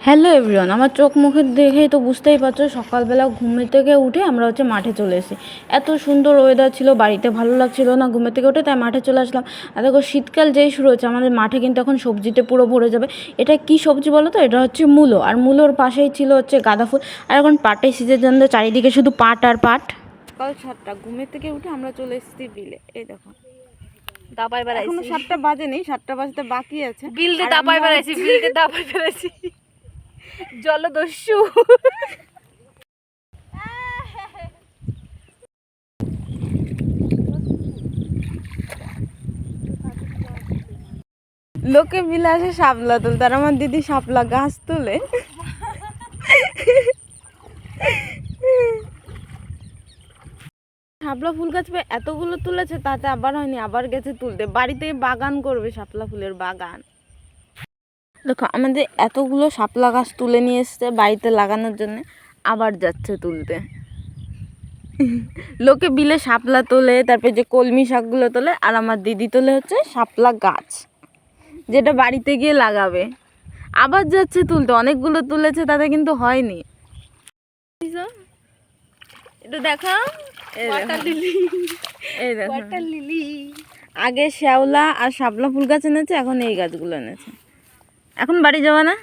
Hello everyone, আমার চোখ মুখের দেখেই তো বুঝতেই পারছো সকালবেলা ঘুমের থেকে উঠে আমরা মাঠে চলে এসেছি। এত সুন্দর ওয়েদার ছিল, বাড়িতে ভালো লাগছিল না ঘুমের থেকে উঠে, তাই মাঠে চলে আসলাম। আর দেখো শীতকাল যেই শুরু হচ্ছে আমাদের মাঠে কিন্তু এখন সবজিতে পুরো ভরে যাবে। এটা কি সবজি বলো তো? এটা হচ্ছে মূলো, আর মূলোর পাশেই ছিল গাঁদা ফুল। আর এখন পাটের সিজনের জন্য চারিদিকে শুধু পাট আর পাট। সকাল 7টা ঘুমের থেকে উঠে আমরা চলে এসেছি বিলে। এই দেখো দাবাই বেড়াইছি, এখনো 7টা বাজেনি, 7টা বাজতে বাকি আছে। বিলতে দাবাই বেড়াইছি জলদস্যু। লোকে মিলে আসে শাপলা তুলতে, আর আমার দিদি শাপলা গাছ তুলে। শাপলা ফুল গাছ এতগুলো তুলেছে, তাতে আবার হয়নি, আবার গেছে তুলতে। বাড়িতে বাগান করবে, শাপলা ফুলের বাগান। দেখো আমাদের এতগুলো শাপলা গাছ তুলে নিয়ে এসছে বাড়িতে লাগানোর জন্য, আবার যাচ্ছে তুলতে। লোকে বিলে শাপলা তোলে, তারপরে যে কলমি শাকগুলো তোলে, আর আমার দিদি তোলে হচ্ছে শাপলা গাছ, যেটা বাড়িতে গিয়ে লাগাবে। আবার যাচ্ছে তুলতে, অনেকগুলো তুলেছে তাতে কিন্তু হয়নি। এটা দেখা, এই দেখো আগে শ্যাওলা আর শাপলা ফুল গাছ এনেছে, এখন এই গাছগুলো এনেছে। এখন বাড়ি যাওয়া না?